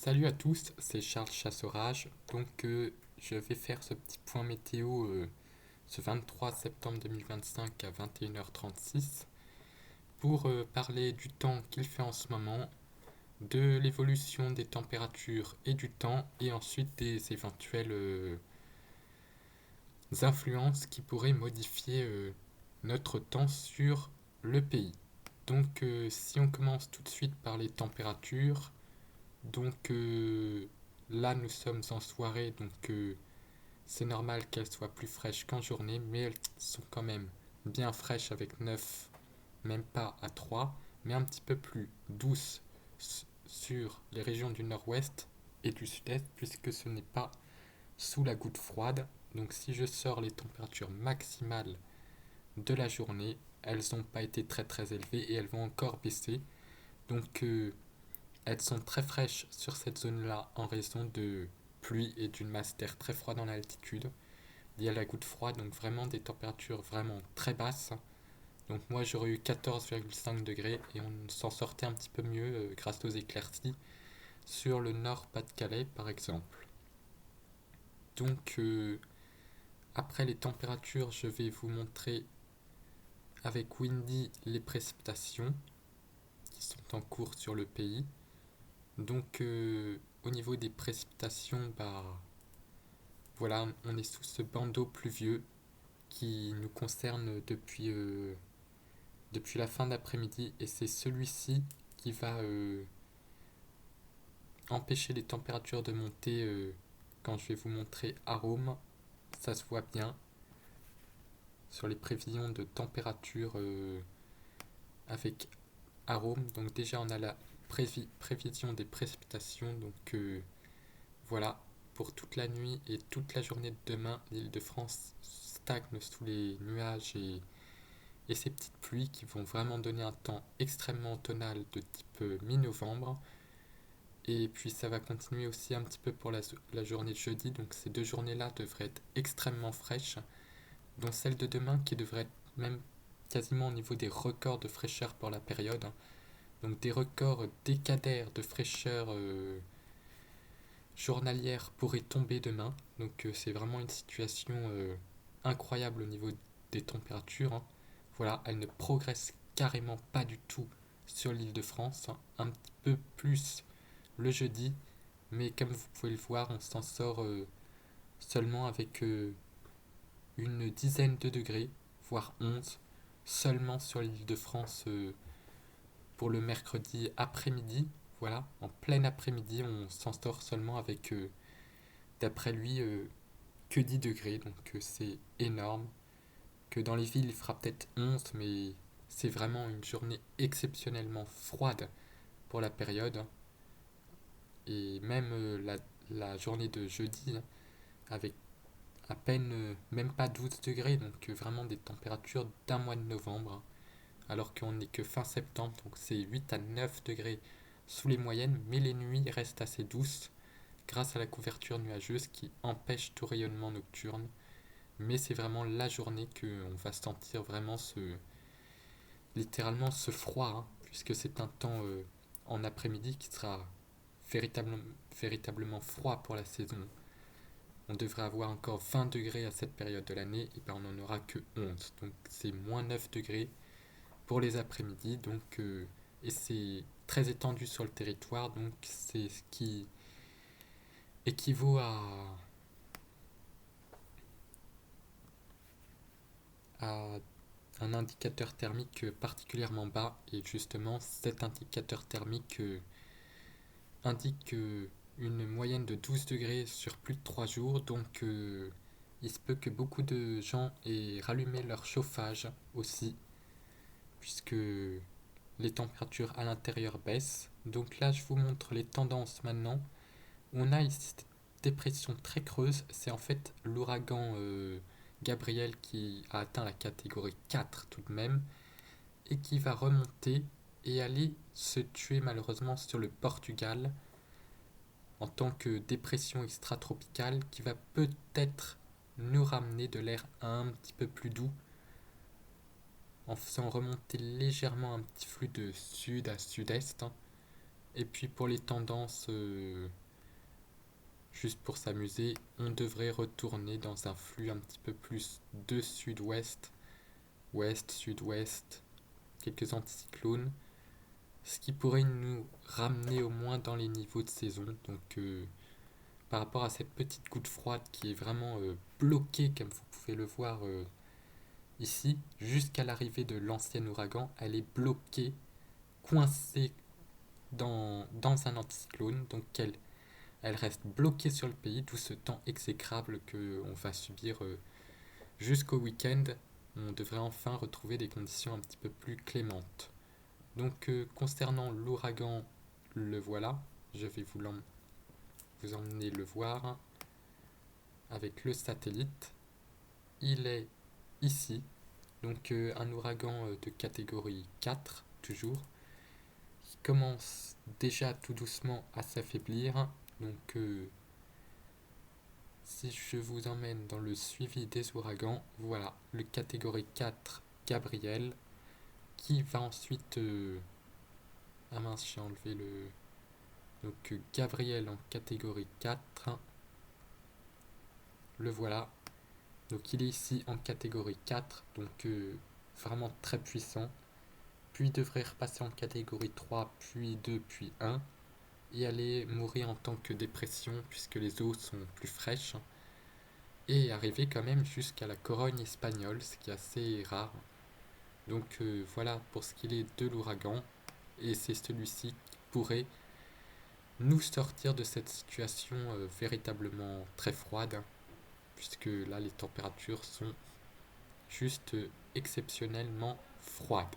Salut à tous, c'est Charles Chassorage. Je vais faire ce petit point météo ce 23 septembre 2025 à 21h36 pour parler du temps qu'il fait en ce moment, de l'évolution des températures et du temps, et ensuite des éventuelles influences qui pourraient modifier notre temps sur le pays. Si on commence tout de suite par les températures, donc euh, là, nous sommes en soirée, c'est normal qu'elles soient plus fraîches qu'en journée, mais elles sont quand même bien fraîches avec 9, même pas à 3, mais un petit peu plus douces sur les régions du nord-ouest et du sud-est, puisque ce n'est pas sous la goutte froide. Donc si je sors les températures maximales de la journée, elles n'ont pas été très très élevées et elles vont encore baisser. Donc euh, Elles sont très fraîches sur cette zone-là en raison de pluie et d'une masse d'air très froide en altitude. Il y a la goutte froide, donc vraiment des températures vraiment très basses. Donc moi j'aurais eu 14,5 degrés et on s'en sortait un petit peu mieux grâce aux éclaircies sur le nord Pas-de-Calais par exemple. Donc euh, Après les températures, je vais vous montrer avec Windy les précipitations qui sont en cours sur le pays. Au niveau des précipitations, voilà, on est sous ce bandeau pluvieux qui nous concerne depuis la fin d'après-midi et c'est celui-ci qui va empêcher les températures de monter quand je vais vous montrer Arôme. Ça se voit bien sur les prévisions de température avec Arôme. Donc déjà on a la prévision des précipitations. Voilà, pour toute la nuit et toute la journée de demain, l'île de France stagne sous les nuages et ces petites pluies qui vont vraiment donner un temps extrêmement automnal de type mi-novembre. Et puis ça va continuer aussi un petit peu pour la journée de jeudi. Donc ces deux journées-là devraient être extrêmement fraîches, dont celle de demain qui devrait être même quasiment au niveau des records de fraîcheur pour la période. Donc des records décadaires de fraîcheur journalière pourrait tomber demain. C'est vraiment une situation incroyable au niveau des températures, hein. Voilà, elle ne progresse carrément pas du tout sur l'île de France, hein. Un petit peu plus le jeudi, mais comme vous pouvez le voir, on s'en sort seulement avec une dizaine de degrés, voire 11, seulement sur l'île de France pour le mercredi après-midi. Voilà, en plein après-midi, on s'en sort seulement avec d'après lui, que 10 degrés, c'est énorme. Que dans les villes, il fera peut-être 11, mais c'est vraiment une journée exceptionnellement froide pour la période. Et même la journée de jeudi, hein, avec à peine, même pas 12 degrés, vraiment des températures d'un mois de novembre, hein, alors qu'on n'est que fin septembre, donc c'est 8 à 9 degrés sous les moyennes, mais les nuits restent assez douces grâce à la couverture nuageuse qui empêche tout rayonnement nocturne. Mais c'est vraiment la journée qu'on va sentir vraiment littéralement ce froid, hein, puisque c'est un temps en après-midi qui sera véritablement, véritablement froid pour la saison. On devrait avoir encore 20 degrés à cette période de l'année, et ben on n'en aura que 11. Donc c'est moins 9 degrés pour les après-midi. Et c'est très étendu sur le territoire, donc c'est ce qui équivaut à un indicateur thermique particulièrement bas. Et justement, cet indicateur thermique indique une moyenne de 12 degrés sur plus de 3 jours. Il se peut que beaucoup de gens aient rallumé leur chauffage aussi, puisque les températures à l'intérieur baissent. Donc là, je vous montre les tendances maintenant. On a ici cette dépression très creuse. C'est en fait l'ouragan Gabriel qui a atteint la catégorie 4 tout de même et qui va remonter et aller se tuer malheureusement sur le Portugal en tant que dépression extratropicale qui va peut-être nous ramener de l'air un petit peu plus doux en faisant remonter légèrement un petit flux de sud à sud-est, hein. Et puis pour les tendances, juste pour s'amuser, on devrait retourner dans un flux un petit peu plus de sud-ouest, ouest, sud-ouest, quelques anticyclones, ce qui pourrait nous ramener au moins dans les niveaux de saison. Donc par rapport à cette petite goutte froide qui est vraiment bloquée, comme vous pouvez le voir ici, jusqu'à l'arrivée de l'ancien ouragan, elle est bloquée, coincée dans un anticyclone, donc elle reste bloquée sur le pays, d'où ce temps exécrable qu'on va subir jusqu'au week-end. On devrait enfin retrouver des conditions un petit peu plus clémentes. Donc concernant l'ouragan, le voilà, je vais vous emmener le voir avec le satellite. Il est ici, donc un ouragan de catégorie 4 toujours, qui commence déjà tout doucement à s'affaiblir. Donc si je vous emmène dans le suivi des ouragans, voilà le catégorie 4 Gabriel qui va ensuite... ah mince, j'ai enlevé le... Donc Gabriel en catégorie 4, le voilà. Donc il est ici en catégorie 4, donc vraiment très puissant. Puis il devrait repasser en catégorie 3, puis 2, puis 1, et aller mourir en tant que dépression puisque les eaux sont plus fraîches, et arriver quand même jusqu'à la Corogne espagnole, ce qui est assez rare. Donc voilà pour ce qu'il est de l'ouragan, et c'est celui-ci qui pourrait nous sortir de cette situation véritablement très froide, puisque là les températures sont juste exceptionnellement froides.